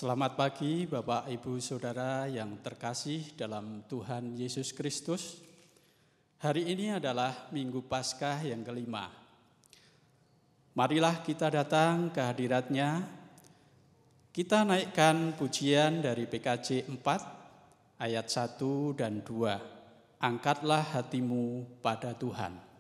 Selamat pagi Bapak, Ibu, Saudara yang terkasih dalam Tuhan Yesus Kristus. Hari ini adalah Minggu Paskah yang kelima. Marilah kita datang ke hadirat-Nya. Kita naikkan pujian dari PKJ 4 ayat 1 dan 2. Angkatlah hatimu pada Tuhan.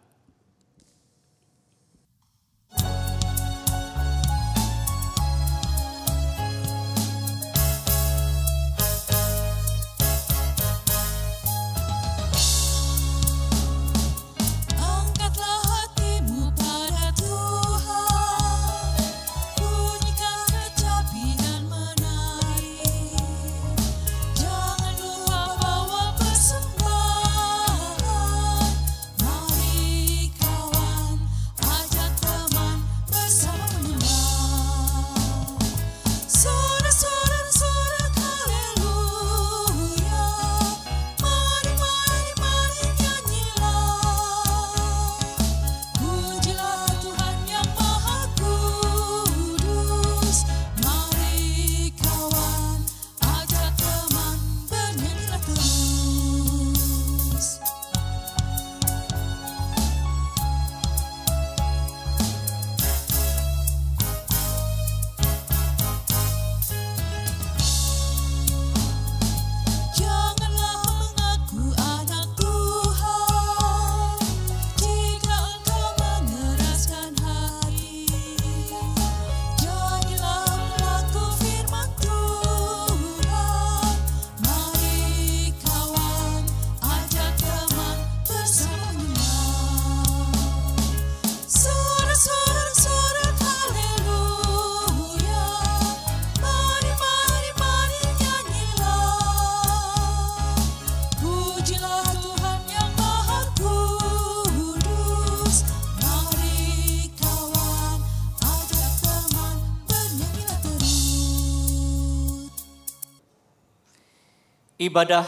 Ibadah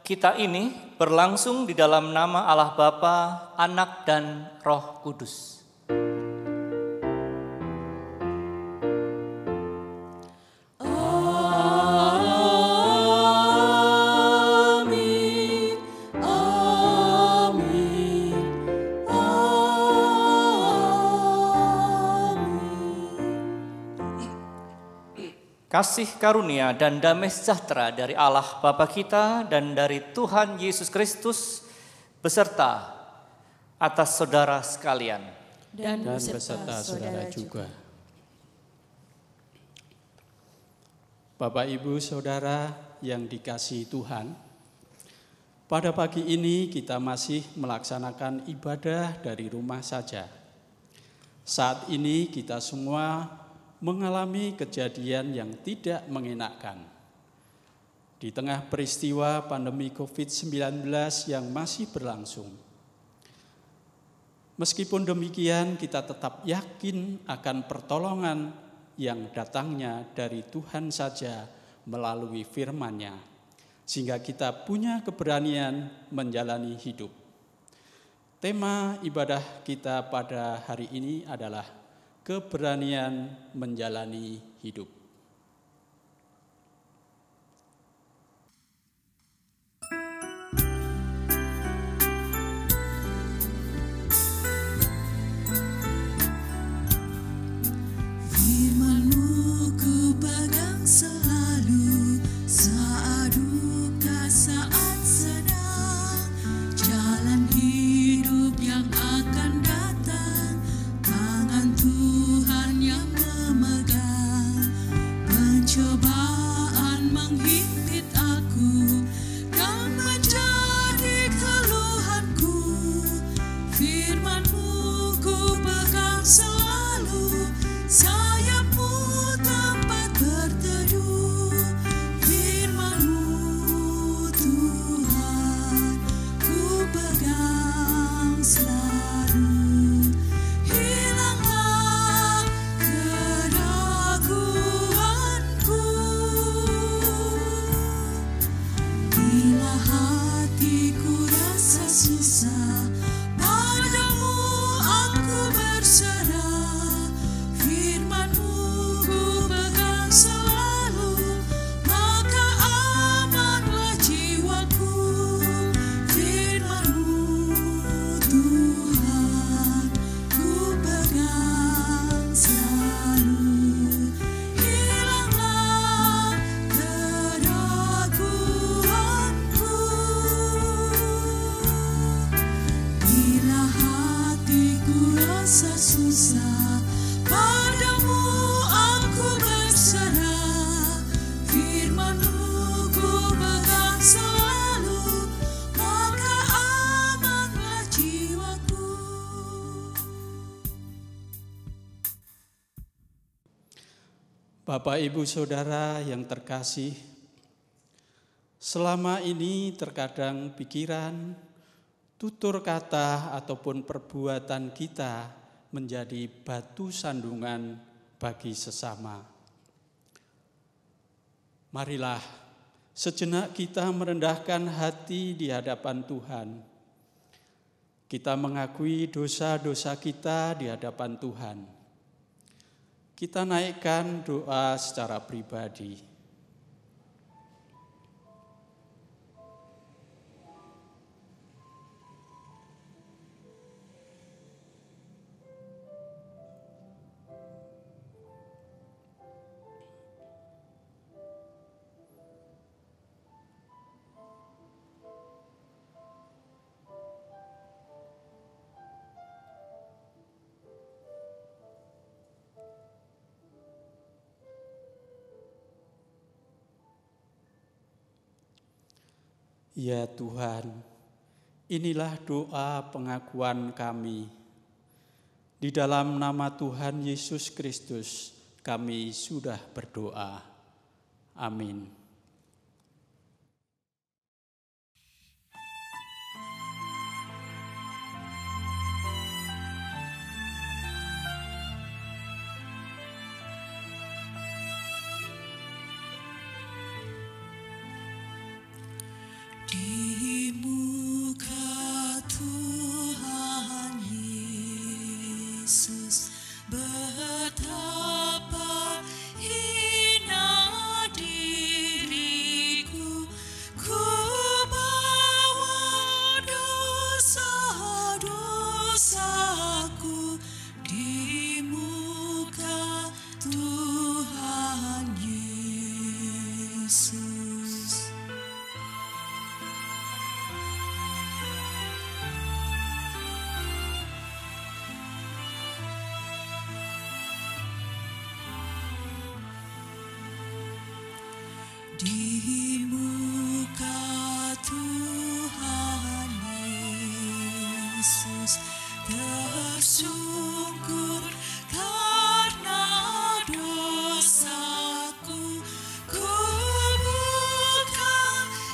kita ini berlangsung di dalam nama Allah Bapa, Anak, dan Roh Kudus. Kasih karunia dan damai sejahtera dari Allah Bapa kita dan dari Tuhan Yesus Kristus beserta atas saudara sekalian. Dan beserta saudara juga. Bapak, Ibu, Saudara yang dikasihi Tuhan, pada pagi ini kita masih melaksanakan ibadah dari rumah saja. Saat ini kita semua mengalami kejadian yang tidak mengenakan. Di tengah peristiwa pandemi COVID-19 yang masih berlangsung. Meskipun demikian, kita tetap yakin akan pertolongan yang datangnya dari Tuhan saja melalui firman-Nya, sehingga kita punya keberanian menjalani hidup. Tema ibadah kita pada hari ini adalah keberanian menjalani hidup. Firman-Mu ku pegang selalu, saat duka, saat senang, jalan hidup yang akan datang, tangan Tuhan yang memegang. Bapak, Ibu, Saudara yang terkasih, selama ini terkadang pikiran, tutur kata ataupun perbuatan kita menjadi batu sandungan bagi sesama. Marilah sejenak kita merendahkan hati di hadapan Tuhan. Kita mengakui dosa-dosa kita di hadapan Tuhan. Kita naikkan doa secara pribadi. Ya Tuhan, inilah doa pengakuan kami. Di dalam nama Tuhan Yesus Kristus, kami sudah berdoa. Amin. Di muka Tuhan Yesus, betapa hina diriku, ku bawa dosa-dosaku di muka Tuhan Yesus. Di muka Tuhan Yesus tersungkur karena dosaku, ku buka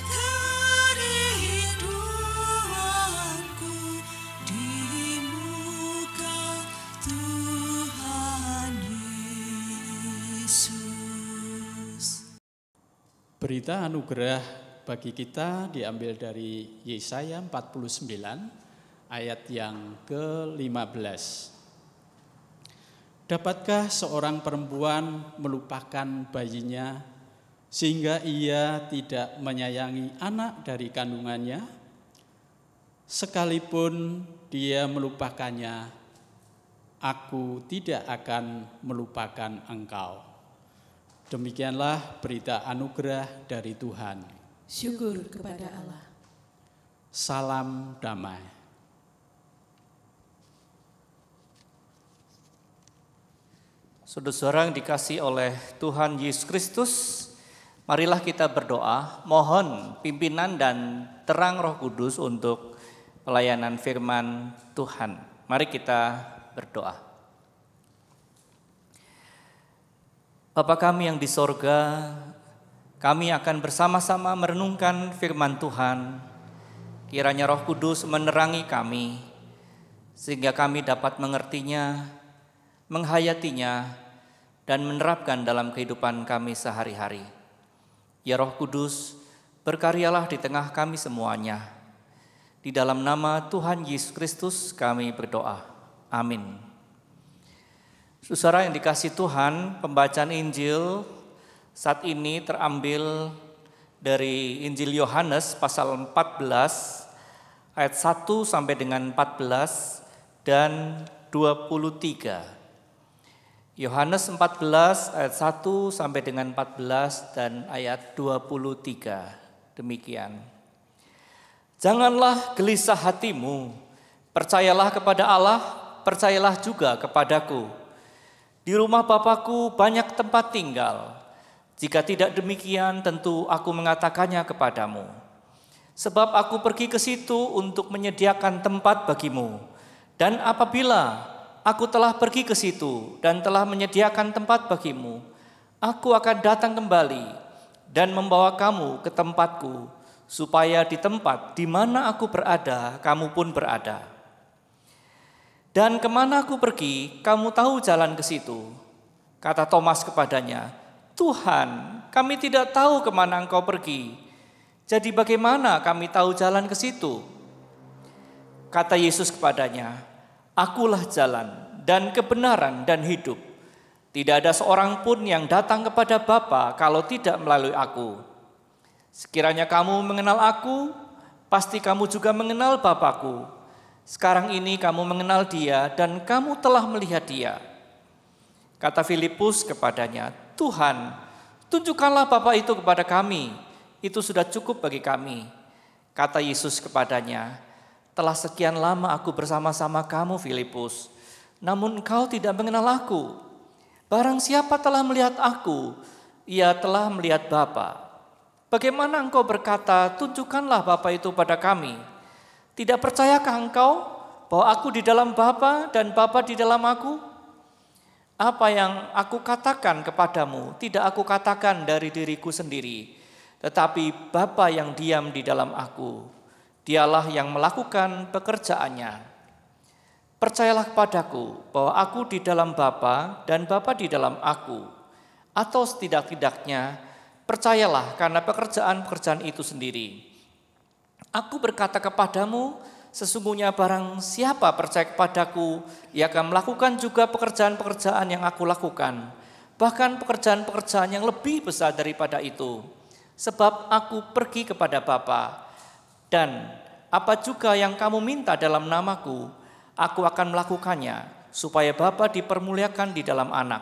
kerinduanku di muka Tuhan Yesus. Berita anugerah bagi kita diambil dari Yesaya 49 ayat yang ke-15. Dapatkah seorang perempuan melupakan bayinya sehingga ia tidak menyayangi anak dari kandungannya? Sekalipun dia melupakannya, aku tidak akan melupakan engkau. Demikianlah berita anugerah dari Tuhan. Syukur kepada Allah. Salam damai. Saudara-saudara yang dikasihi oleh Tuhan Yesus Kristus, marilah kita berdoa, mohon pimpinan dan terang Roh Kudus untuk pelayanan firman Tuhan. Mari kita berdoa. Bapa kami yang di sorga, kami akan bersama-sama merenungkan firman Tuhan. Kiranya Roh Kudus menerangi kami, sehingga kami dapat mengertinya, menghayatinya, dan menerapkan dalam kehidupan kami sehari-hari. Ya Roh Kudus, berkaryalah di tengah kami semuanya. Di dalam nama Tuhan Yesus Kristus kami berdoa. Amin. Saudara yang dikasihi Tuhan, pembacaan Injil saat ini terambil dari Injil Yohanes pasal 14 ayat 1 sampai dengan 14 dan 23. Yohanes 14 ayat 1 sampai dengan 14 dan ayat 23. Demikian. Janganlah gelisah hatimu, percayalah kepada Allah, percayalah juga kepadaku. Di rumah Bapa-Ku banyak tempat tinggal. Jika tidak demikian, tentu aku mengatakannya kepadamu. Sebab aku pergi ke situ untuk menyediakan tempat bagimu. Dan apabila aku telah pergi ke situ dan telah menyediakan tempat bagimu, Aku akan datang kembali dan membawa kamu ke tempatku, supaya di tempat di mana aku berada, kamu pun berada. Dan kemana aku pergi, kamu tahu jalan ke situ. Kata Thomas kepadanya, Tuhan, kami tidak tahu kemana engkau pergi. Jadi bagaimana kami tahu jalan ke situ? Kata Yesus kepadanya, Akulah jalan dan kebenaran dan hidup. Tidak ada seorang pun yang datang kepada Bapa kalau tidak melalui aku. Sekiranya kamu mengenal aku, pasti kamu juga mengenal Bapa-Ku. Sekarang ini kamu mengenal Dia dan kamu telah melihat Dia. Kata Filipus kepadanya, Tuhan, tunjukkanlah Bapa itu kepada kami. Itu sudah cukup bagi kami. Kata Yesus kepadanya, telah sekian lama aku bersama-sama kamu, Filipus, namun engkau tidak mengenal aku. Barang siapa telah melihat aku, ia telah melihat Bapa. Bagaimana engkau berkata, tunjukkanlah Bapa itu pada kami? Tidak percayakah engkau bahwa aku di dalam Bapa dan Bapa di dalam aku? Apa yang aku katakan kepadamu, tidak aku katakan dari diriku sendiri, tetapi Bapa yang diam di dalam aku, Dialah yang melakukan pekerjaannya. Percayalah kepadaku bahwa aku di dalam Bapa dan Bapa di dalam aku. Atau setidak-tidaknya percayalah karena pekerjaan-pekerjaan itu sendiri. Aku berkata kepadamu, sesungguhnya barang siapa percaya kepadaku, ia akan melakukan juga pekerjaan-pekerjaan yang aku lakukan. Bahkan pekerjaan-pekerjaan yang lebih besar daripada itu. Sebab aku pergi kepada Bapa. Dan apa juga yang kamu minta dalam namaku, aku akan melakukannya, supaya Bapa dipermuliakan di dalam Anak.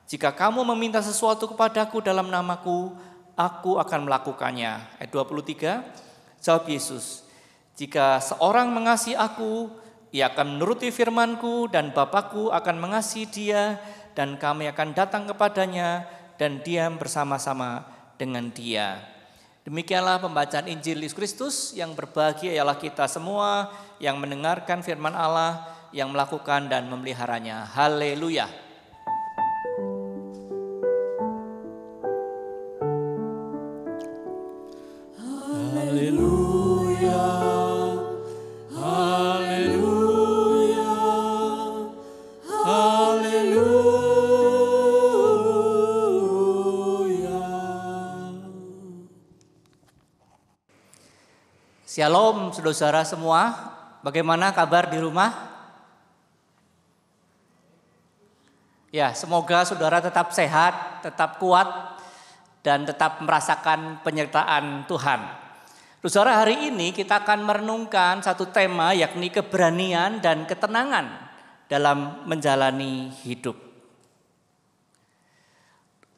Jika kamu meminta sesuatu kepadaku dalam namaku, aku akan melakukannya. Ayat 23, jawab Yesus, jika seorang mengasihi aku, ia akan menuruti firmanku, dan Bapakku akan mengasihi dia, dan kami akan datang kepadanya, dan diam bersama-sama dengan dia. Demikianlah pembacaan Injil Yesus Kristus. Yang berbahagia ialah kita semua yang mendengarkan firman Allah, yang melakukan dan memeliharanya. Haleluya. Haleluya. Haleluya. Haleluya. Shalom saudara-saudara semua, bagaimana kabar di rumah? Ya, semoga saudara tetap sehat, tetap kuat, dan tetap merasakan penyertaan Tuhan. Saudara, hari ini kita akan merenungkan satu tema, yakni keberanian dan ketenangan dalam menjalani hidup.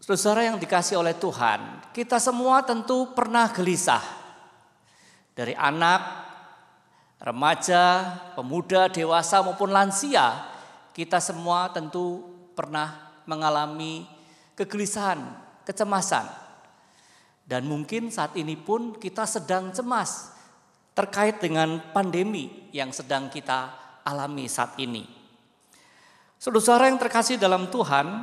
Saudara yang dikasihi oleh Tuhan, kita semua tentu pernah gelisah. Dari anak, remaja, pemuda, dewasa maupun lansia, kita semua tentu pernah mengalami kegelisahan, kecemasan. Dan mungkin saat ini pun kita sedang cemas terkait dengan pandemi yang sedang kita alami saat ini. Saudara yang terkasih dalam Tuhan,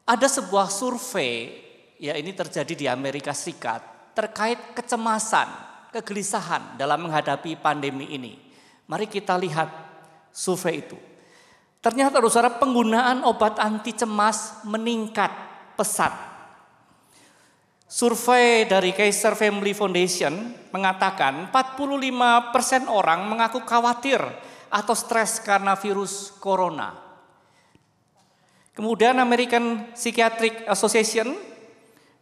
ada sebuah survei, ya ini terjadi di Amerika Serikat, terkait kecemasan, kegelisahan dalam menghadapi pandemi ini. Mari kita lihat survei itu. Ternyata saudara, penggunaan obat anti cemas meningkat pesat. Survei dari Kaiser Family Foundation mengatakan 45% orang mengaku khawatir atau stres karena virus corona. Kemudian American Psychiatric Association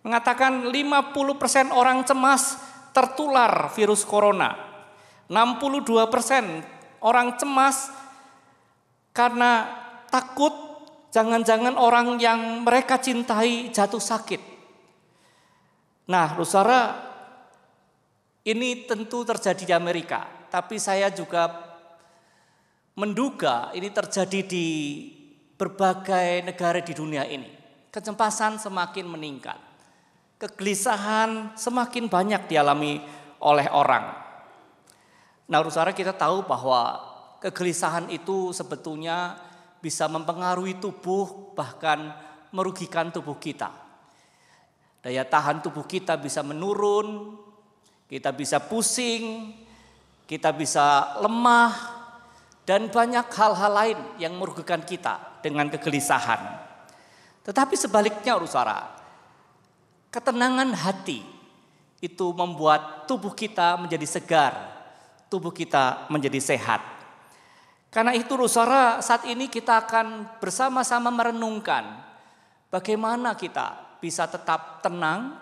mengatakan 50% orang cemas tertular virus corona. 62% orang cemas karena takut jangan-jangan orang yang mereka cintai jatuh sakit. Nah, saudara, ini tentu terjadi di Amerika, tapi saya juga menduga ini terjadi di berbagai negara di dunia ini. Kecemasan semakin meningkat. Kegelisahan semakin banyak dialami oleh orang. Nah, saudara, kita tahu bahwa kegelisahan itu sebetulnya bisa mempengaruhi tubuh, bahkan merugikan tubuh kita. Daya tahan tubuh kita bisa menurun, kita bisa pusing, kita bisa lemah, dan banyak hal-hal lain yang merugikan kita dengan kegelisahan. Tetapi sebaliknya, saudara, ketenangan hati itu membuat tubuh kita menjadi segar, tubuh kita menjadi sehat. Karena itu, saudara, saat ini kita akan bersama-sama merenungkan bagaimana kita bisa tetap tenang,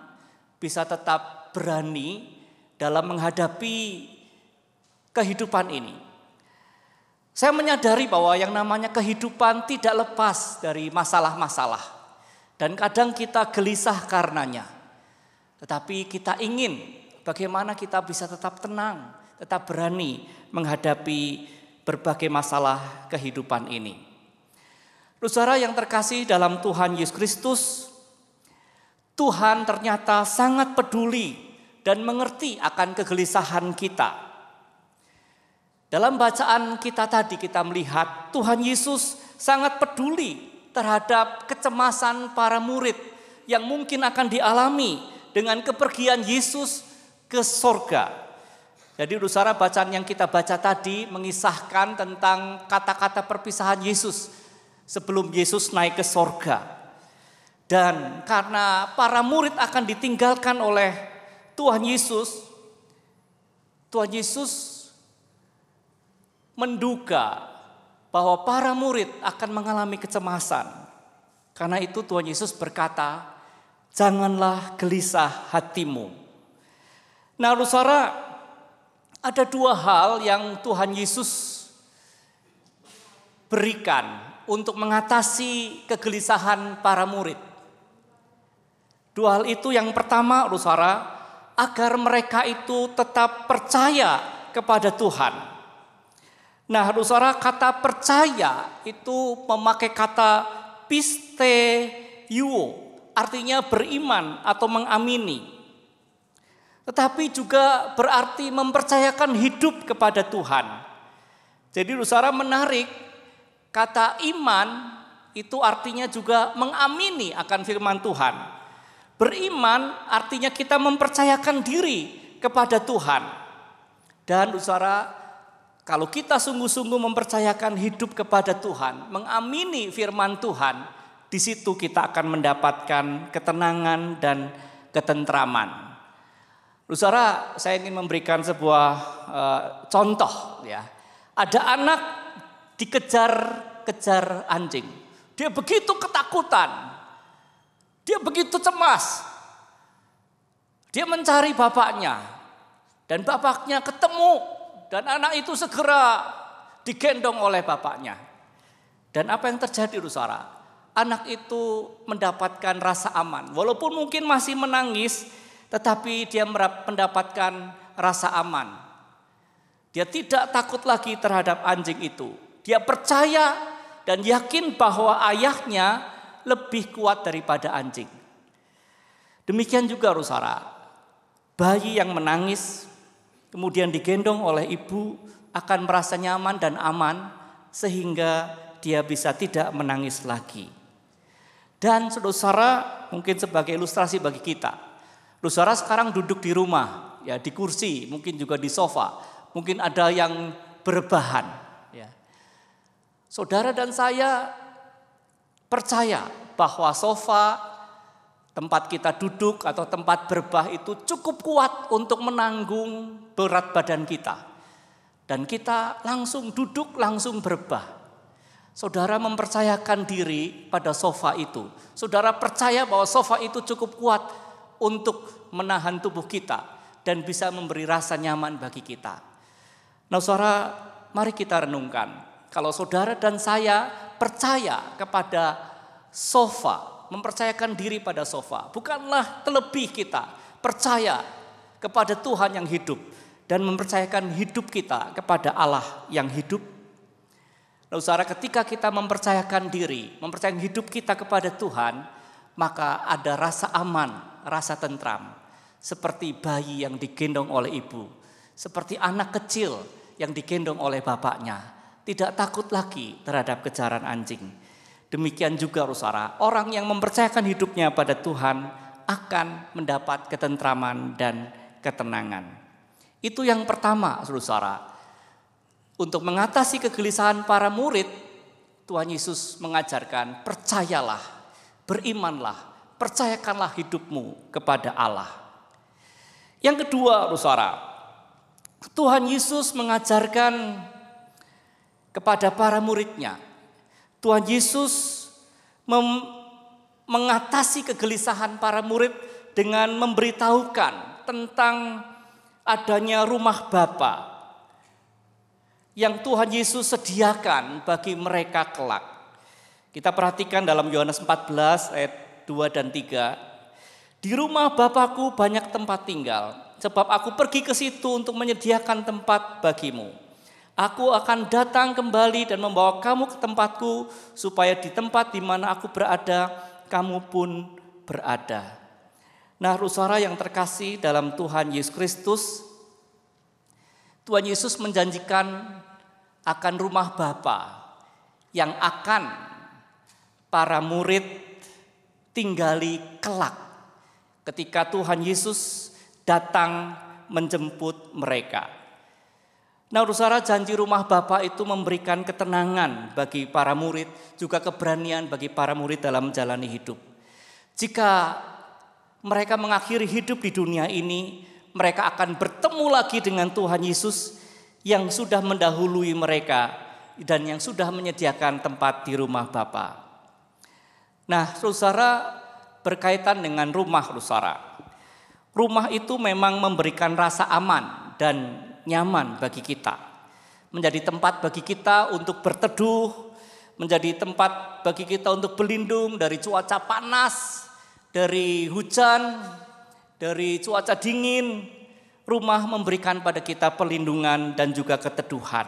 bisa tetap berani dalam menghadapi kehidupan ini. Saya menyadari bahwa yang namanya kehidupan tidak lepas dari masalah-masalah. Dan kadang kita gelisah karenanya. Tetapi kita ingin bagaimana kita bisa tetap tenang, tetap berani menghadapi berbagai masalah kehidupan ini. Saudara yang terkasih dalam Tuhan Yesus Kristus, Tuhan ternyata sangat peduli dan mengerti akan kegelisahan kita. Dalam bacaan kita tadi kita melihat Tuhan Yesus sangat peduli terhadap kecemasan para murid yang mungkin akan dialami dengan kepergian Yesus ke sorga. Jadi saudara, bacaan yang kita baca tadi mengisahkan tentang kata-kata perpisahan Yesus sebelum Yesus naik ke sorga. Dan karena para murid akan ditinggalkan oleh Tuhan Yesus menduga bahwa para murid akan mengalami kecemasan. Karena itu Tuhan Yesus berkata, janganlah gelisah hatimu. Nah, saudara, ada dua hal yang Tuhan Yesus berikan untuk mengatasi kegelisahan para murid. Dua hal itu, yang pertama, saudara, agar mereka itu tetap percaya kepada Tuhan. Nah, saudara, kata percaya itu memakai kata pisteuo, artinya beriman atau mengamini. Tetapi juga berarti mempercayakan hidup kepada Tuhan. Jadi saudara, menarik, kata iman itu artinya juga mengamini akan firman Tuhan. Beriman artinya kita mempercayakan diri kepada Tuhan. Dan saudara, kalau kita sungguh-sungguh mempercayakan hidup kepada Tuhan, mengamini firman Tuhan, di situ kita akan mendapatkan ketenangan dan ketentraman. Saudara, saya ingin memberikan sebuah contoh. Ya, ada anak dikejar-kejar anjing. Dia begitu ketakutan, dia begitu cemas. Dia mencari bapaknya, dan bapaknya ketemu. Dan anak itu segera digendong oleh bapaknya. Dan apa yang terjadi, saudara? Anak itu mendapatkan rasa aman. Walaupun mungkin masih menangis, tetapi dia mendapatkan rasa aman. Dia tidak takut lagi terhadap anjing itu. Dia percaya dan yakin bahwa ayahnya lebih kuat daripada anjing. Demikian juga, saudara, bayi yang menangis kemudian digendong oleh ibu akan merasa nyaman dan aman sehingga dia bisa tidak menangis lagi. Dan saudara, mungkin sebagai ilustrasi bagi kita, saudara sekarang duduk di rumah, ya, di kursi, mungkin juga di sofa, mungkin ada yang berbahan. Ya. Saudara dan saya percaya bahwa sofa, tempat kita duduk atau tempat berbah itu cukup kuat untuk menanggung berat badan kita. Dan kita langsung duduk, langsung berbah. Saudara mempercayakan diri pada sofa itu. Saudara percaya bahwa sofa itu cukup kuat untuk menahan tubuh kita dan bisa memberi rasa nyaman bagi kita. Nah, saudara, mari kita renungkan. Kalau saudara dan saya percaya kepada sofa, mempercayakan diri pada sofa, bukanlah terlebih kita percaya kepada Tuhan yang hidup dan mempercayakan hidup kita kepada Allah yang hidup. Lalu saudara, ketika kita mempercayakan diri, mempercayakan hidup kita kepada Tuhan, maka ada rasa aman, rasa tentram, seperti bayi yang digendong oleh ibu, seperti anak kecil yang digendong oleh bapaknya, tidak takut lagi terhadap kejaran anjing. Demikian juga saudara, orang yang mempercayakan hidupnya pada Tuhan akan mendapat ketentraman dan ketenangan. Itu yang pertama, saudara. Untuk mengatasi kegelisahan para murid, Tuhan Yesus mengajarkan, percayalah, berimanlah, percayakanlah hidupmu kepada Allah. Yang kedua, saudara, Tuhan Yesus mengajarkan kepada para muridnya. Tuhan Yesus mengatasi kegelisahan para murid dengan memberitahukan tentang adanya rumah Bapa yang Tuhan Yesus sediakan bagi mereka kelak. Kita perhatikan dalam Yohanes 14 ayat 2 dan 3. Di rumah Bapa-Ku banyak tempat tinggal, sebab Aku pergi ke situ untuk menyediakan tempat bagimu. Aku akan datang kembali dan membawa kamu ke tempatku, supaya di tempat di mana Aku berada, kamu pun berada. Nah, saudara yang terkasih dalam Tuhan Yesus Kristus, Tuhan Yesus menjanjikan akan rumah Bapa yang akan para murid tinggali kelak ketika Tuhan Yesus datang menjemput mereka. Nah, saudara, janji rumah Bapa itu memberikan ketenangan bagi para murid, juga keberanian bagi para murid dalam menjalani hidup. Jika mereka mengakhiri hidup di dunia ini, mereka akan bertemu lagi dengan Tuhan Yesus yang sudah mendahului mereka dan yang sudah menyediakan tempat di rumah Bapa. Nah, saudara, berkaitan dengan rumah, saudara. Rumah itu memang memberikan rasa aman dan nyaman bagi kita. Menjadi tempat bagi kita untuk berteduh, menjadi tempat bagi kita untuk berlindung dari cuaca panas, dari hujan, dari cuaca dingin. Rumah memberikan pada kita perlindungan dan juga keteduhan.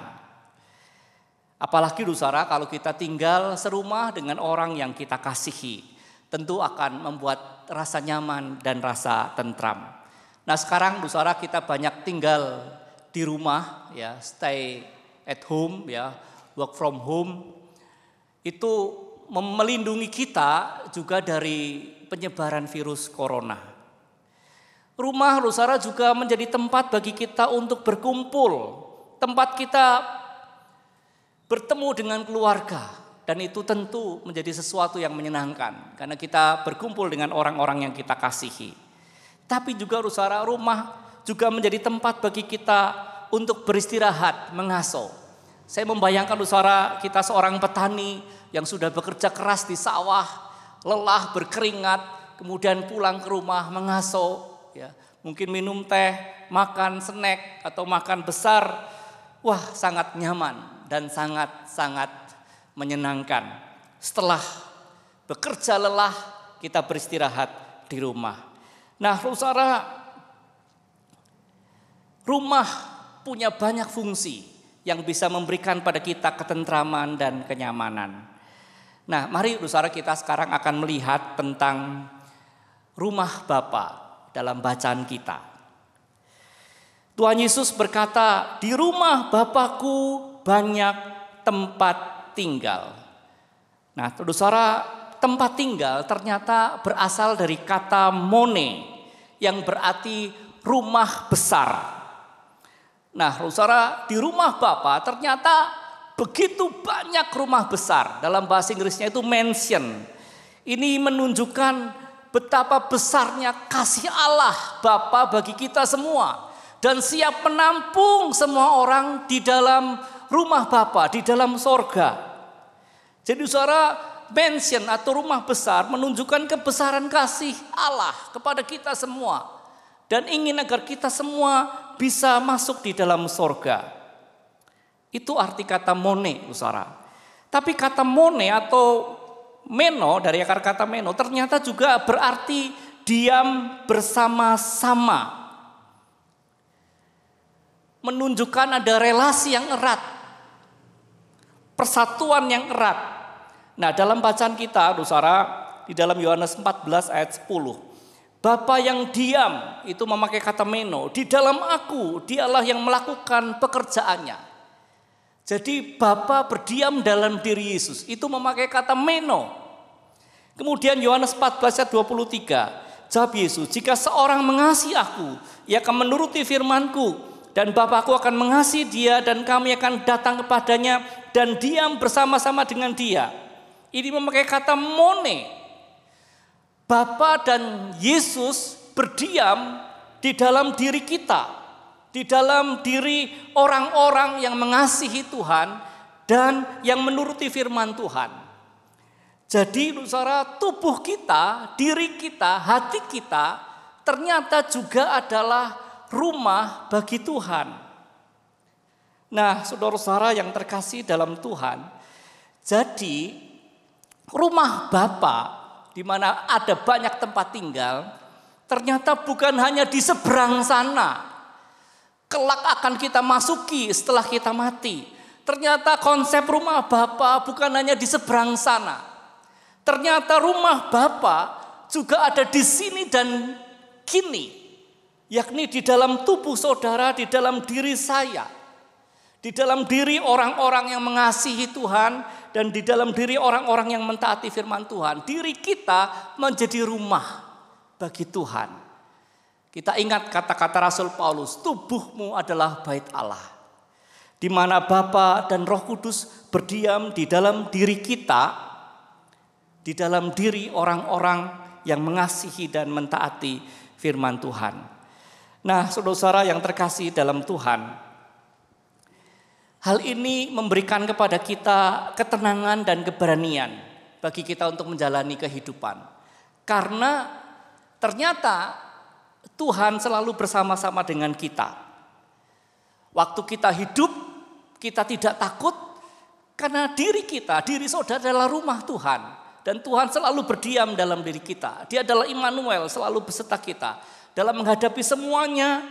Apalagi saudara, kalau kita tinggal serumah dengan orang yang kita kasihi, tentu akan membuat rasa nyaman dan rasa tentram. Nah, sekarang saudara, kita banyak tinggal di rumah, ya, stay at home, ya, work from home. Itu melindungi kita juga dari penyebaran virus corona. Rumah, saudara, juga menjadi tempat bagi kita untuk berkumpul, tempat kita bertemu dengan keluarga, dan itu tentu menjadi sesuatu yang menyenangkan karena kita berkumpul dengan orang-orang yang kita kasihi. Tapi juga, saudara, rumah juga menjadi tempat bagi kita untuk beristirahat, mengasuh. Saya membayangkan, saudara, kita seorang petani yang sudah bekerja keras di sawah, lelah, berkeringat, kemudian pulang ke rumah mengasuh, ya, mungkin minum teh, makan snack atau makan besar. Wah, sangat nyaman dan sangat menyenangkan. Setelah bekerja lelah, kita beristirahat di rumah. Nah, saudara, rumah punya banyak fungsi yang bisa memberikan pada kita ketentraman dan kenyamanan. Nah, mari saudara, kita sekarang akan melihat tentang rumah Bapa dalam bacaan kita. Tuhan Yesus berkata, di rumah Bapa-Ku banyak tempat tinggal. Nah, saudara, tempat tinggal ternyata berasal dari kata mone yang berarti rumah besar. Nah, saudara, di rumah Bapa ternyata begitu banyak rumah besar. Dalam bahasa Inggrisnya itu mansion. Ini menunjukkan betapa besarnya kasih Allah Bapa bagi kita semua. Dan siap menampung semua orang di dalam rumah Bapa, di dalam sorga. Jadi saudara, mansion atau rumah besar menunjukkan kebesaran kasih Allah kepada kita semua. Dan ingin agar kita semua bisa masuk di dalam sorga. Itu arti kata mone, saudara. Tapi kata mone atau meno, dari akar kata meno, ternyata juga berarti diam bersama-sama. Menunjukkan ada relasi yang erat, persatuan yang erat. Nah, dalam bacaan kita, saudara, di dalam Yohanes 14 ayat 10. Bapa yang diam, itu memakai kata meno. Di dalam aku, dialah yang melakukan pekerjaannya. Jadi Bapa berdiam dalam diri Yesus. Itu memakai kata meno. Kemudian Yohanes 14 ayat 23. Jawab Yesus, jika seorang mengasihi aku, ia akan menuruti firman-Ku, dan Bapa-Ku akan mengasihi dia, dan kami akan datang kepadanya dan diam bersama-sama dengan dia. Ini memakai kata mone. Bapa dan Yesus berdiam di dalam diri kita, di dalam diri orang-orang yang mengasihi Tuhan dan yang menuruti firman Tuhan. Jadi saudara, tubuh kita, diri kita, hati kita ternyata juga adalah rumah bagi Tuhan. Nah, saudara-saudara yang terkasih dalam Tuhan, jadi rumah Bapa di mana ada banyak tempat tinggal, ternyata bukan hanya di seberang sana. Kelak akan kita masuki setelah kita mati. Ternyata konsep rumah Bapa bukan hanya di seberang sana. Ternyata rumah Bapa juga ada di sini dan kini. Yakni di dalam tubuh saudara, di dalam diri saya. Di dalam diri orang-orang yang mengasihi Tuhan dan di dalam diri orang-orang yang mentaati firman Tuhan. Diri kita menjadi rumah bagi Tuhan. Kita ingat kata-kata Rasul Paulus, tubuhmu adalah bait Allah. Di mana Bapa dan Roh Kudus berdiam di dalam diri kita, di dalam diri orang-orang yang mengasihi dan mentaati firman Tuhan. Nah, saudara-saudara yang terkasih dalam Tuhan, hal ini memberikan kepada kita ketenangan dan keberanian bagi kita untuk menjalani kehidupan. Karena ternyata Tuhan selalu bersama-sama dengan kita. Waktu kita hidup, kita tidak takut karena diri kita, diri saudara adalah rumah Tuhan. Dan Tuhan selalu berdiam dalam diri kita. Dia adalah Immanuel, selalu beserta kita. Dalam menghadapi semuanya,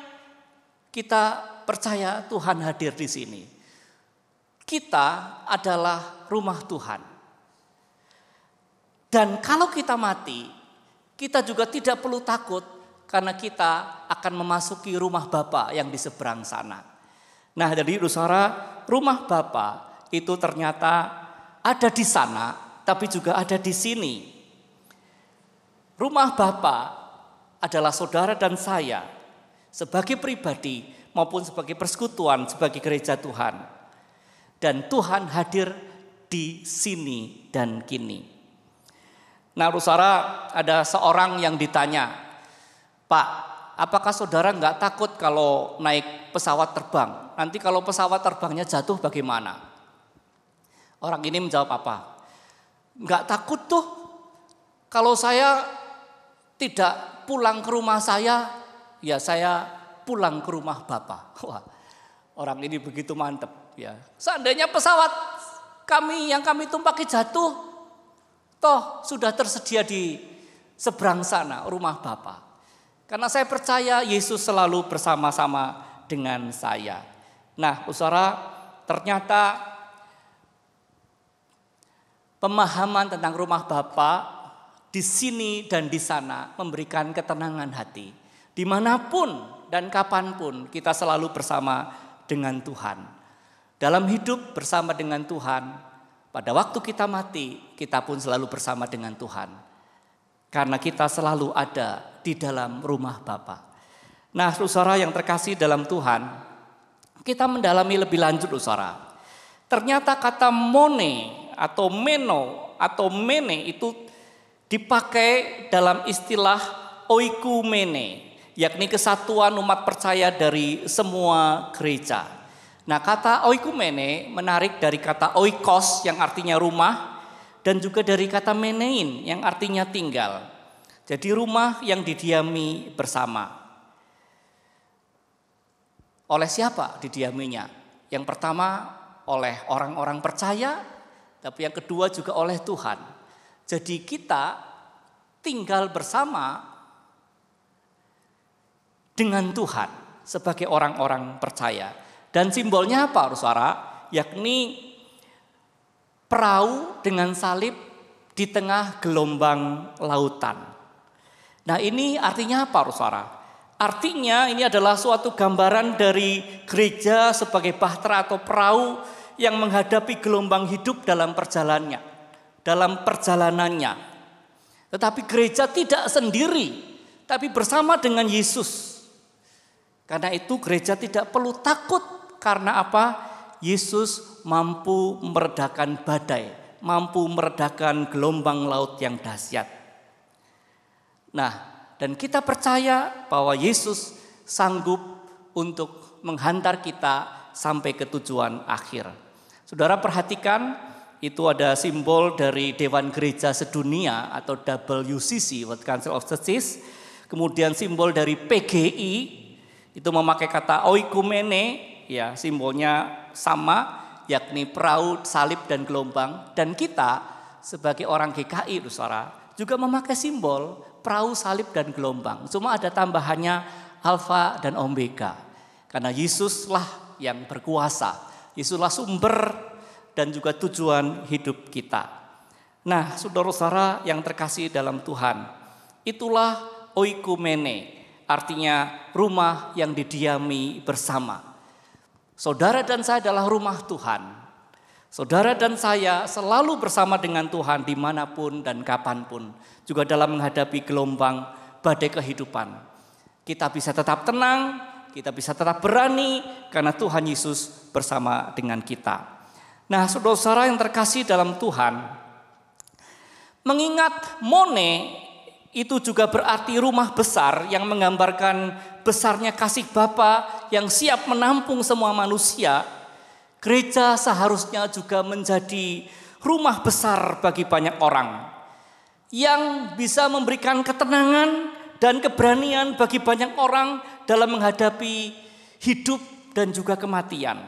kita percaya Tuhan hadir di sini. Kita adalah rumah Tuhan. Dan kalau kita mati, kita juga tidak perlu takut karena kita akan memasuki rumah Bapa yang di seberang sana. Nah, jadi saudara, rumah Bapa itu ternyata ada di sana, tapi juga ada di sini. Rumah Bapa adalah saudara dan saya sebagai pribadi maupun sebagai persekutuan, sebagai gereja Tuhan. Dan Tuhan hadir di sini dan kini. Nah, saudara, ada seorang yang ditanya, Pak, apakah saudara nggak takut kalau naik pesawat terbang? Nanti kalau pesawat terbangnya jatuh bagaimana? Orang ini menjawab apa? Nggak takut tuh. Kalau saya tidak pulang ke rumah saya, ya saya pulang ke rumah Bapa. Wah, orang ini begitu mantep ya. Seandainya pesawat yang kami tumpaki jatuh, toh sudah tersedia di seberang sana rumah Bapa. Karena saya percaya Yesus selalu bersama-sama dengan saya. Nah, saudara, ternyata pemahaman tentang rumah Bapa di sini dan di sana memberikan ketenangan hati. Dimanapun dan kapanpun kita selalu bersama dengan Tuhan. Dalam hidup bersama dengan Tuhan, pada waktu kita mati, kita pun selalu bersama dengan Tuhan. Karena kita selalu ada di dalam rumah Bapa. Nah, saudara yang terkasih dalam Tuhan, kita mendalami lebih lanjut, saudara. Ternyata kata mone atau meno atau mene itu dipakai dalam istilah oikumene, yakni kesatuan umat percaya dari semua gereja. Nah, kata oikumene menarik dari kata oikos yang artinya rumah dan juga dari kata menein yang artinya tinggal. Jadi rumah yang didiami bersama. Oleh siapa didiaminya? Yang pertama oleh orang-orang percaya, tapi yang kedua juga oleh Tuhan. Jadi kita tinggal bersama dengan Tuhan sebagai orang-orang percaya. Dan simbolnya apa, saudara? Yakni perahu dengan salib di tengah gelombang lautan. Nah, ini artinya apa, saudara? Artinya ini adalah suatu gambaran dari gereja sebagai bahtera atau perahu yang menghadapi gelombang hidup dalam perjalanannya. Tetapi gereja tidak sendiri, tapi bersama dengan Yesus. Karena itu gereja tidak perlu takut. Karena apa? Yesus mampu meredakan badai, mampu meredakan gelombang laut yang dahsyat. Nah, dan kita percaya bahwa Yesus sanggup untuk menghantar kita sampai ke tujuan akhir. Saudara perhatikan, itu ada simbol dari Dewan Gereja Sedunia atau WCC, World Council of Churches. Kemudian simbol dari PGI, itu memakai kata oikumene, ya simbolnya sama, yakni perahu, salib, dan gelombang. Dan kita sebagai orang GKI, saudara, juga memakai simbol perahu, salib, dan gelombang. Cuma ada tambahannya alfa dan omega. Karena Yesuslah yang berkuasa. Yesuslah sumber dan juga tujuan hidup kita. Nah, saudara-saudara yang terkasih dalam Tuhan, itulah oikumene, artinya rumah yang didiami bersama. Saudara dan saya adalah rumah Tuhan. Saudara dan saya selalu bersama dengan Tuhan dimanapun dan kapanpun. Juga dalam menghadapi gelombang badai kehidupan. Kita bisa tetap tenang, kita bisa tetap berani karena Tuhan Yesus bersama dengan kita. Nah, saudara-saudara yang terkasih dalam Tuhan, mengingat mone itu juga berarti rumah besar yang menggambarkan besarnya kasih Bapa yang siap menampung semua manusia. Gereja seharusnya juga menjadi rumah besar bagi banyak orang yang bisa memberikan ketenangan dan keberanian bagi banyak orang dalam menghadapi hidup dan juga kematian.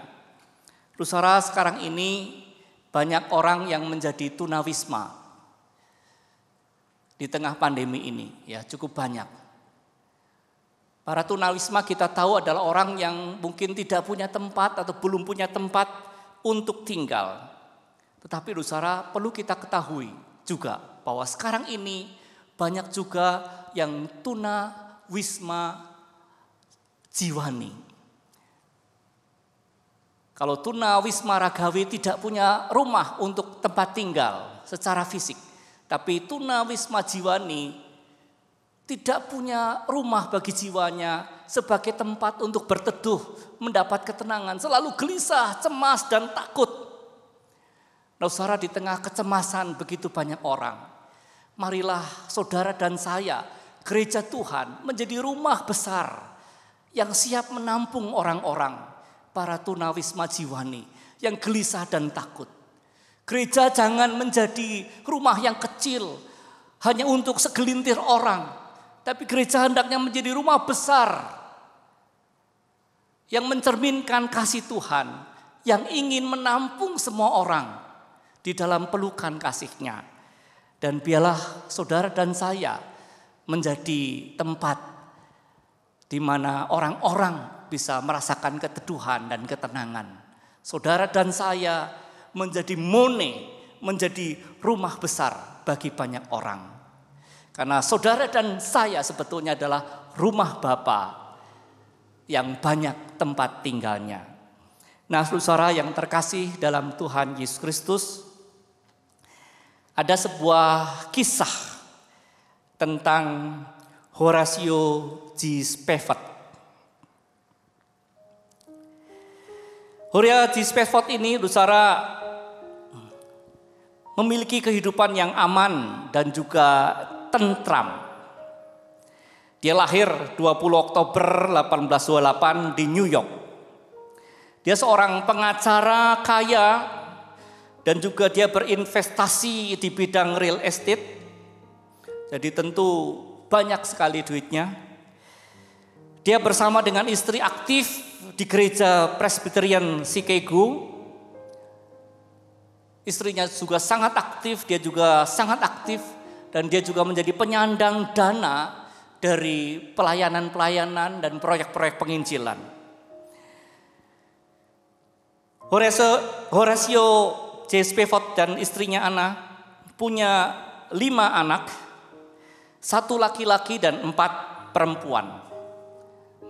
Saudara, sekarang ini banyak orang yang menjadi tunawisma di tengah pandemi ini, ya cukup banyak. Para tunawisma kita tahu adalah orang yang mungkin tidak punya tempat atau belum punya tempat untuk tinggal. Tetapi saudara, perlu kita ketahui juga bahwa sekarang ini banyak juga yang tunawisma jiwani. Kalau tunawisma ragawi tidak punya rumah untuk tempat tinggal secara fisik, tapi tunawisma jiwani tidak punya rumah bagi jiwanya sebagai tempat untuk berteduh, mendapat ketenangan, selalu gelisah, cemas, dan takut. Nah, saudara, di tengah kecemasan begitu banyak orang, marilah saudara dan saya, gereja Tuhan, menjadi rumah besar yang siap menampung orang-orang, para tunawisma jiwani yang gelisah dan takut. Gereja jangan menjadi rumah yang kecil hanya untuk segelintir orang, tapi gereja hendaknya menjadi rumah besar yang mencerminkan kasih Tuhan, yang ingin menampung semua orang di dalam pelukan kasih-Nya. Dan biarlah saudara dan saya menjadi tempat di mana orang-orang bisa merasakan keteduhan dan ketenangan. Saudara dan saya menjadi mone, menjadi rumah besar bagi banyak orang. Karena saudara dan saya sebetulnya adalah rumah Bapa yang banyak tempat tinggalnya. Nah, saudara yang terkasih dalam Tuhan Yesus Kristus, ada sebuah kisah tentang Horatio G. Spafford. Horatio G. Spafford ini, saudara, memiliki kehidupan yang aman dan juga tentram. Dia lahir 20 Oktober 1828 di New York. Dia seorang pengacara kaya dan juga dia berinvestasi di bidang real estate. Jadi tentu banyak sekali duitnya. Dia bersama dengan istri aktif di gereja Presbyterian Chicago. Istrinya juga sangat aktif, dia juga sangat aktif. Dan dia juga menjadi penyandang dana dari pelayanan-pelayanan dan proyek-proyek penginjilan. Horatio J. Spafford dan istrinya Anna punya 5 anak, 1 laki-laki dan 4 perempuan.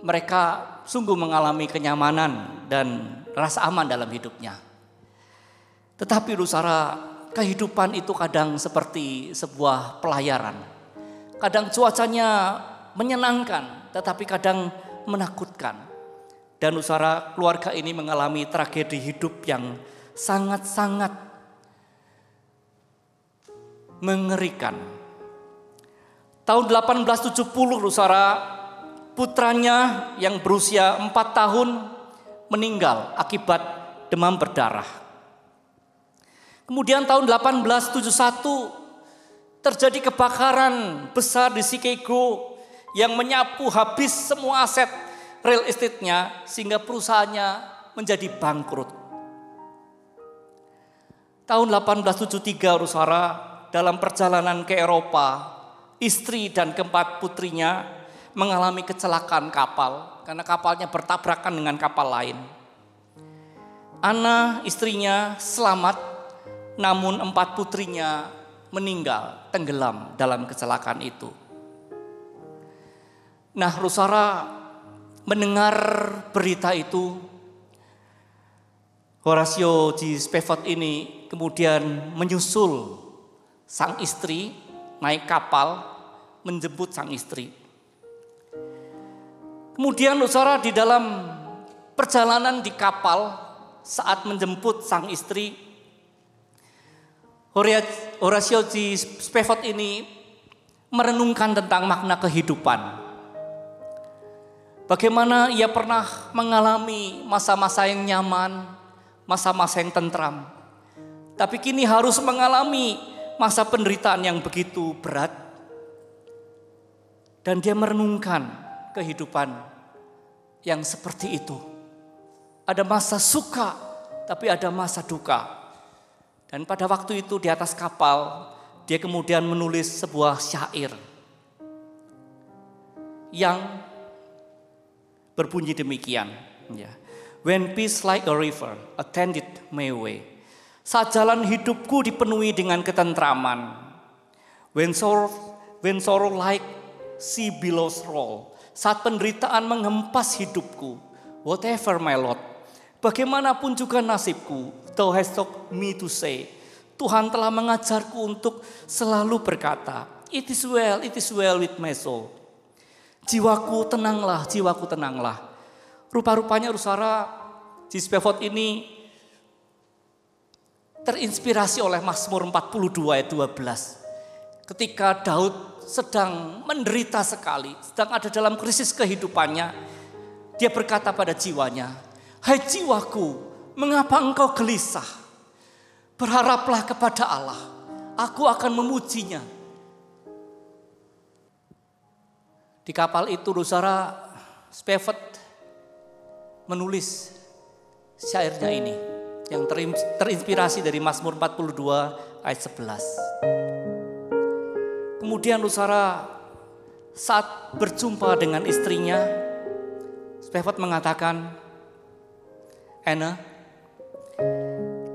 Mereka sungguh mengalami kenyamanan dan rasa aman dalam hidupnya. Tetapi saudara, kehidupan itu kadang seperti sebuah pelayaran. Kadang cuacanya menyenangkan, tetapi kadang menakutkan. Dan saudara, keluarga ini mengalami tragedi hidup yang sangat-sangat mengerikan. Tahun 1870 saudara, putranya yang berusia 4 tahun meninggal akibat demam berdarah. Kemudian tahun 1871 terjadi kebakaran besar di Chicago yang menyapu habis semua aset real estate-nya sehingga perusahaannya menjadi bangkrut. Tahun 1873 saudara, dalam perjalanan ke Eropa, istri dan keempat putrinya mengalami kecelakaan kapal karena kapalnya bertabrakan dengan kapal lain. Anna istrinya selamat, namun 4 putrinya meninggal tenggelam dalam kecelakaan itu. Nah, saudara, mendengar berita itu, Horatio G. Spafford ini kemudian menyusul sang istri, naik kapal menjemput sang istri. Kemudian saudara, di dalam perjalanan di kapal saat menjemput sang istri, Horatio G. Spafford ini merenungkan tentang makna kehidupan. Bagaimana ia pernah mengalami masa-masa yang nyaman, masa-masa yang tentram. Tapi kini harus mengalami masa penderitaan yang begitu berat. Dan dia merenungkan kehidupan yang seperti itu. Ada masa suka, tapi ada masa duka. Dan pada waktu itu di atas kapal, dia kemudian menulis sebuah syair yang berbunyi demikian. When peace like a river attended my way. Saat jalan hidupku dipenuhi dengan ketentraman. When sorrow like sea billows roll. Saat penderitaan menghempas hidupku. Whatever my lot. Bagaimanapun juga nasibku. Thou hast taught me to say. Tuhan telah mengajarku untuk selalu berkata, it is well with my soul. Jiwaku tenanglah, jiwaku tenanglah. Rupa-rupanya saudara, G. Spafford ini terinspirasi oleh Mazmur 42 ayat 12. Ketika Daud sedang menderita sekali, sedang ada dalam krisis kehidupannya, dia berkata pada jiwanya, hai jiwaku, mengapa engkau gelisah? Berharaplah kepada Allah, aku akan memujinya. Di kapal itu saudara, Spafford menulis syairnya ini yang terinspirasi dari Mazmur 42 ayat 11. Kemudian saudara, saat berjumpa dengan istrinya, Spafford mengatakan, Anna,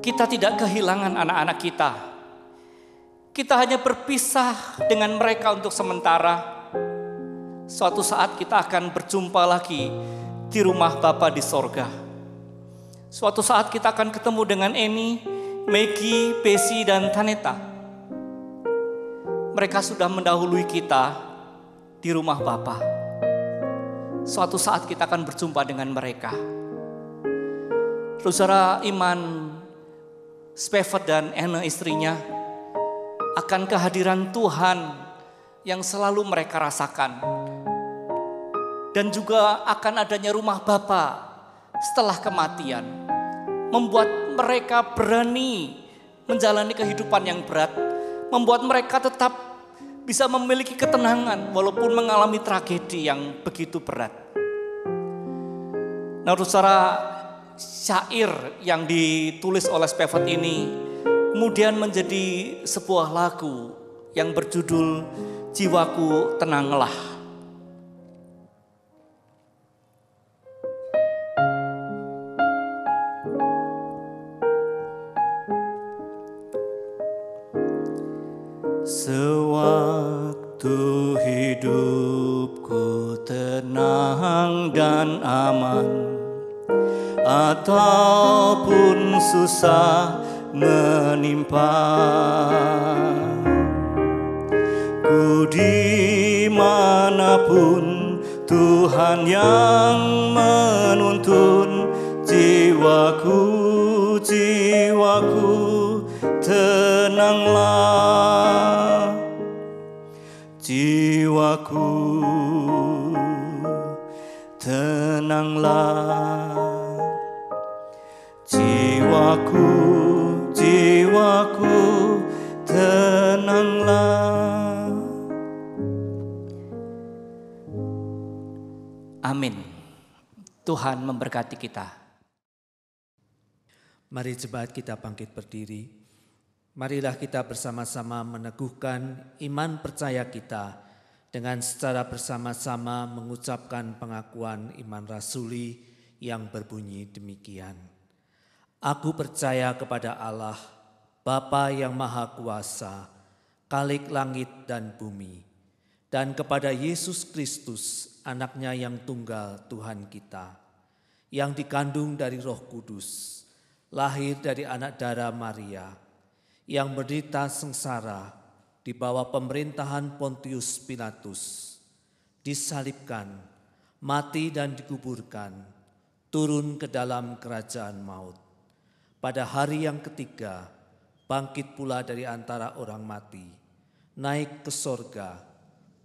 kita tidak kehilangan anak-anak kita. Kita hanya berpisah dengan mereka untuk sementara. Suatu saat kita akan berjumpa lagi di rumah Bapa di sorga. Suatu saat kita akan ketemu dengan Eni, Maggie, Besi, dan Taneta. Mereka sudah mendahului kita di rumah Bapa. Suatu saat kita akan berjumpa dengan mereka. Saudara, iman Spafford dan Anna istrinya akan kehadiran Tuhan yang selalu mereka rasakan. Dan juga akan adanya rumah Bapa setelah kematian. Membuat mereka berani menjalani kehidupan yang berat. Membuat mereka tetap bisa memiliki ketenangan walaupun mengalami tragedi yang begitu berat. Nah saudara, syair yang ditulis oleh Spafford ini kemudian menjadi sebuah lagu yang berjudul Jiwaku Tenanglah. Sewaktu hidupku tenang dan aman, ataupun susah menimpa. Ku dimanapun Tuhan yang menuntun jiwaku, jiwaku tenanglah, jiwaku tenanglah, jiwaku, jiwaku tenanglah. Amin. Tuhan memberkati kita. Mari jemaat kita bangkit berdiri. Marilah kita bersama-sama meneguhkan iman percaya kita dengan secara bersama-sama mengucapkan pengakuan iman rasuli yang berbunyi demikian. Aku percaya kepada Allah, Bapa yang Maha Kuasa, Khalik langit dan bumi, dan kepada Yesus Kristus, Anak-Nya yang tunggal Tuhan kita, yang dikandung dari Roh Kudus, lahir dari anak darah Maria, yang menderita sengsara di bawah pemerintahan Pontius Pilatus, disalibkan, mati dan dikuburkan, turun ke dalam kerajaan maut. Pada hari yang ketiga, bangkit pula dari antara orang mati, naik ke sorga,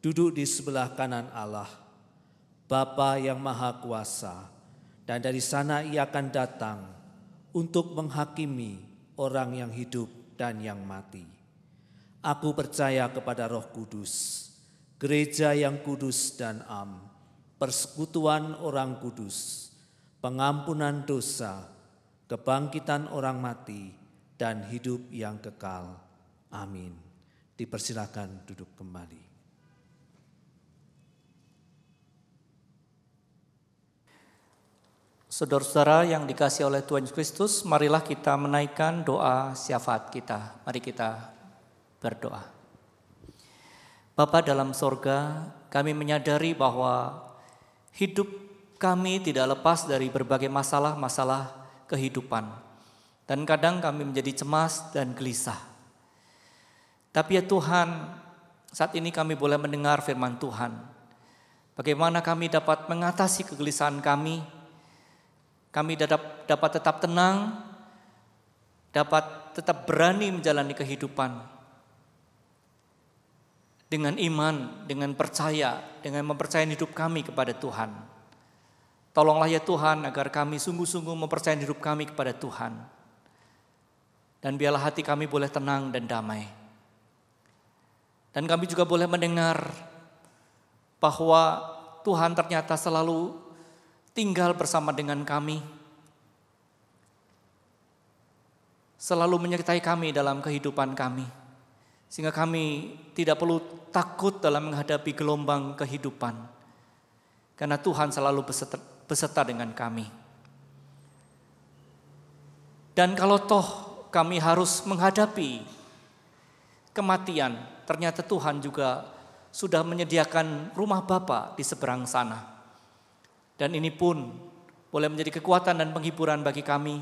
duduk di sebelah kanan Allah, Bapa yang Maha Kuasa, dan dari sana Ia akan datang untuk menghakimi orang yang hidup dan yang mati. Aku percaya kepada Roh Kudus, gereja yang kudus dan am, persekutuan orang kudus, pengampunan dosa, kebangkitan orang mati, dan hidup yang kekal. Amin. Dipersilakan duduk kembali. Saudara-saudara yang dikasihi oleh Tuhan Yesus Kristus, marilah kita menaikkan doa syafaat kita. Mari kita berdoa. Bapa dalam sorga, kami menyadari bahwa hidup kami tidak lepas dari berbagai masalah-masalah kehidupan. Dan kadang kami menjadi cemas dan gelisah. Tapi ya Tuhan, saat ini kami boleh mendengar firman Tuhan. Bagaimana kami dapat mengatasi kegelisahan kami dapat tetap tenang, dapat tetap berani menjalani kehidupan dengan iman, dengan percaya, dengan mempercayai hidup kami kepada Tuhan. Tolonglah ya Tuhan agar kami sungguh-sungguh mempercayai hidup kami kepada Tuhan. Dan biarlah hati kami boleh tenang dan damai. Dan kami juga boleh mendengar bahwa Tuhan ternyata selalu tinggal bersama dengan kami, selalu menyertai kami dalam kehidupan kami, sehingga kami tidak perlu takut dalam menghadapi gelombang kehidupan, karena Tuhan selalu beserta dengan kami. Dan kalau toh kami harus menghadapi kematian, ternyata Tuhan juga sudah menyediakan rumah Bapa di seberang sana. Dan ini pun boleh menjadi kekuatan dan penghiburan bagi kami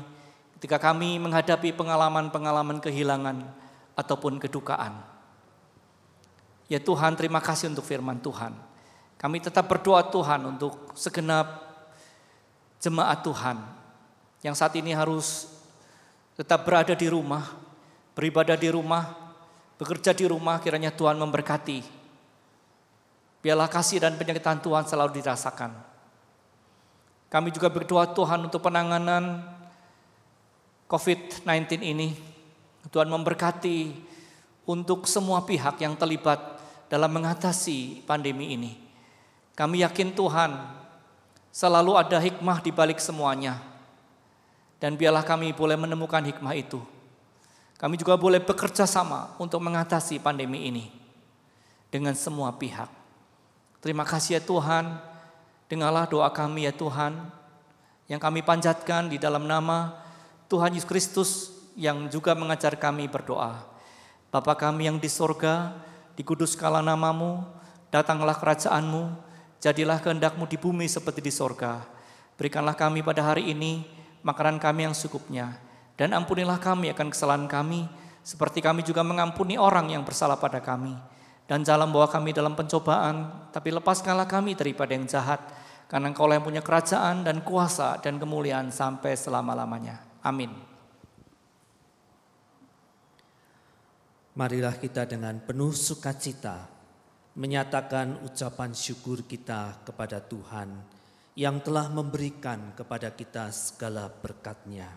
ketika kami menghadapi pengalaman-pengalaman kehilangan ataupun kedukaan. Ya Tuhan, terima kasih untuk firman Tuhan. Kami tetap berdoa Tuhan untuk segenap jemaat Tuhan yang saat ini harus tetap berada di rumah, beribadah di rumah, bekerja di rumah. Kiranya Tuhan memberkati. Biarlah kasih dan penyertaan Tuhan selalu dirasakan. Kami juga berdoa Tuhan untuk penanganan COVID-19 ini. Tuhan memberkati untuk semua pihak yang terlibat dalam mengatasi pandemi ini. Kami yakin Tuhan selalu ada hikmah di balik semuanya. Dan biarlah kami boleh menemukan hikmah itu. Kami juga boleh bekerja sama untuk mengatasi pandemi ini dengan semua pihak. Terima kasih ya Tuhan. Dengarlah doa kami ya Tuhan, yang kami panjatkan di dalam nama Tuhan Yesus Kristus yang juga mengajar kami berdoa. Bapa kami yang di sorga, dikuduskanlah namamu, datanglah kerajaanmu, jadilah kehendak-Mu di bumi seperti di sorga. Berikanlah kami pada hari ini makanan kami yang secukupnya, Dan ampunilah kami akan kesalahan kami, seperti kami juga mengampuni orang yang bersalah pada kami. Dan jangan bawa kami dalam pencobaan, tapi lepaskanlah kami daripada yang jahat. Karena Engkau yang punya kerajaan dan kuasa dan kemuliaan sampai selama-lamanya. Amin. Marilah kita dengan penuh sukacita menyatakan ucapan syukur kita kepada Tuhan yang telah memberikan kepada kita segala berkat-Nya.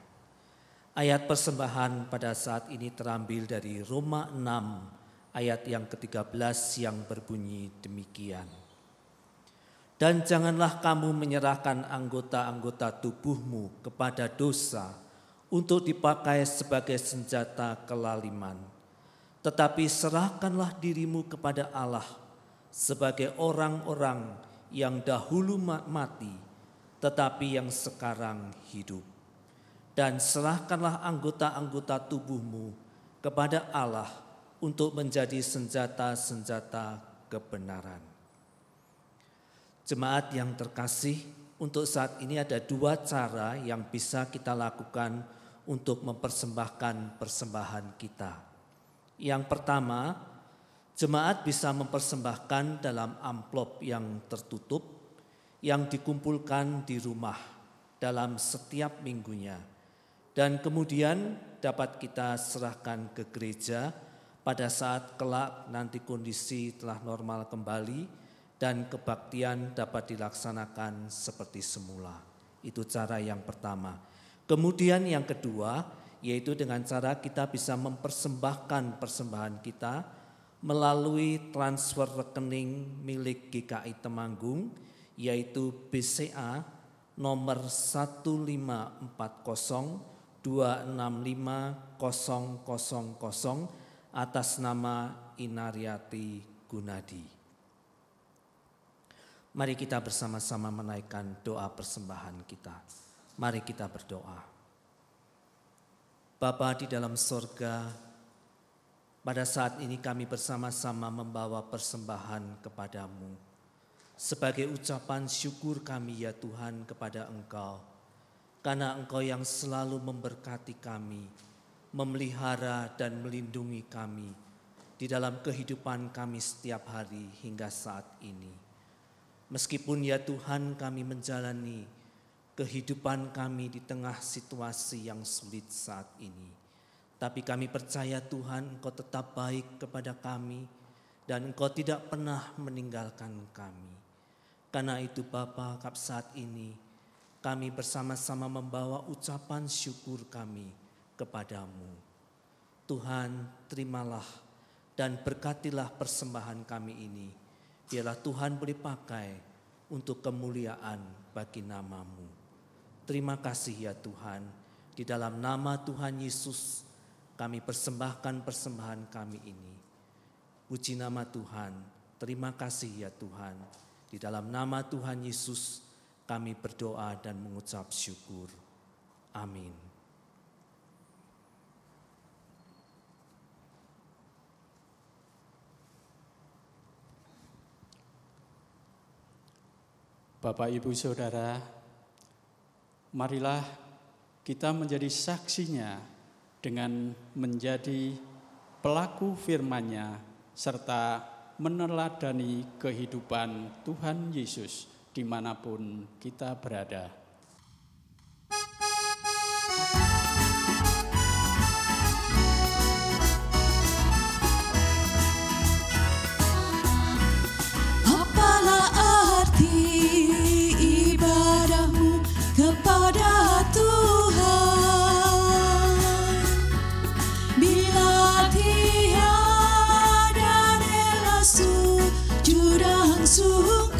Ayat persembahan pada saat ini terambil dari Roma 6 ayat yang ke-13 yang berbunyi demikian. Dan janganlah kamu menyerahkan anggota-anggota tubuhmu kepada dosa untuk dipakai sebagai senjata kelaliman. Tetapi serahkanlah dirimu kepada Allah sebagai orang-orang yang dahulu mati, tetapi yang sekarang hidup. Dan serahkanlah anggota-anggota tubuhmu kepada Allah untuk menjadi senjata-senjata kebenaran. Jemaat yang terkasih, untuk saat ini ada dua cara yang bisa kita lakukan untuk mempersembahkan persembahan kita. Yang pertama, jemaat bisa mempersembahkan dalam amplop yang tertutup yang dikumpulkan di rumah dalam setiap minggunya. Dan kemudian dapat kita serahkan ke gereja pada saat kelak nanti kondisi telah normal kembali dan kebaktian dapat dilaksanakan seperti semula. Itu cara yang pertama. Kemudian yang kedua, yaitu dengan cara kita bisa mempersembahkan persembahan kita melalui transfer rekening milik GKI Temanggung, yaitu BCA nomor 15402650000 atas nama Inariati Gunadi. Mari kita bersama-sama menaikkan doa persembahan kita. Mari kita berdoa. Bapa di dalam sorga, pada saat ini kami bersama-sama membawa persembahan kepadamu. Sebagai ucapan syukur kami ya Tuhan kepada Engkau. Karena Engkau yang selalu memberkati kami, memelihara dan melindungi kami di dalam kehidupan kami setiap hari hingga saat ini. Meskipun ya Tuhan kami menjalani kehidupan kami di tengah situasi yang sulit saat ini. Tapi kami percaya Tuhan Engkau tetap baik kepada kami dan Engkau tidak pernah meninggalkan kami. Karena itu Bapa, saat ini kami bersama-sama membawa ucapan syukur kami kepadamu. Tuhan terimalah dan berkatilah persembahan kami ini. Biarlah Tuhan boleh pakai untuk kemuliaan bagi nama-Mu. Terima kasih ya Tuhan. Di dalam nama Tuhan Yesus kami persembahkan persembahan kami ini. Puji nama Tuhan. Terima kasih ya Tuhan. Di dalam nama Tuhan Yesus kami berdoa dan mengucap syukur. Amin. Bapak, Ibu, Saudara, marilah kita menjadi saksinya dengan menjadi pelaku firman-Nya serta meneladani kehidupan Tuhan Yesus dimanapun kita berada. Apalah arti ibadahmu kepada Tuhan bila tiada rela sujud dan syukur?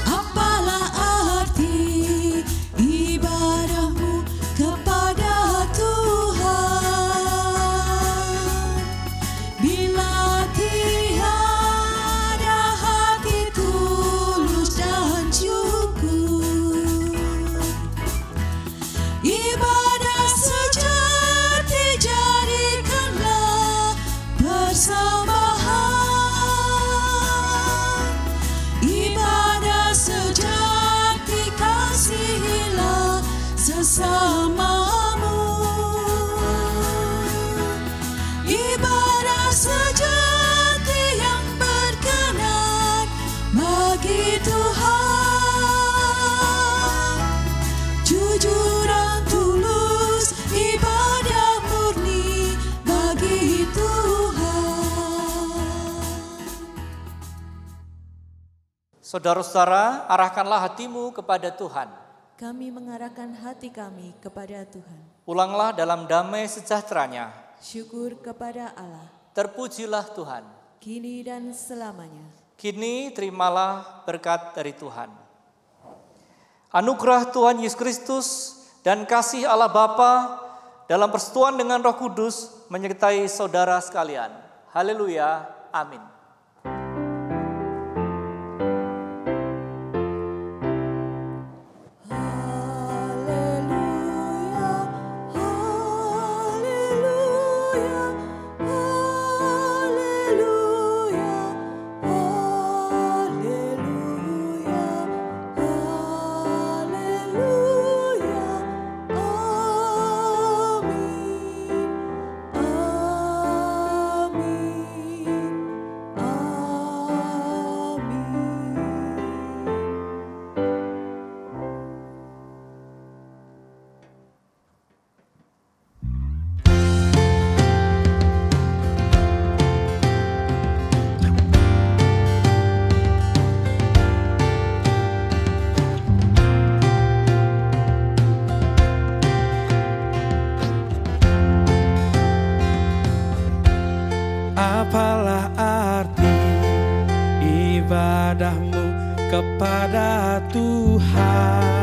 Apalah arti ibadahmu kepada Tuhan bila tiada hati tulus dan syukur? Ibadah sejati jadikanlah persembahan. Ibadah sejati kasihilah Saudara-saudara, arahkanlah hatimu kepada Tuhan. Kami mengarahkan hati kami kepada Tuhan. Pulanglah dalam damai sejahteranya. Syukur kepada Allah, Terpujilah Tuhan. kini dan selamanya. Kini terimalah berkat dari Tuhan. Anugerah Tuhan Yesus Kristus dan kasih Allah Bapa dalam persekutuan dengan Roh Kudus menyertai saudara sekalian. Haleluya. Amin. Apalah arti ibadahmu kepada Tuhan?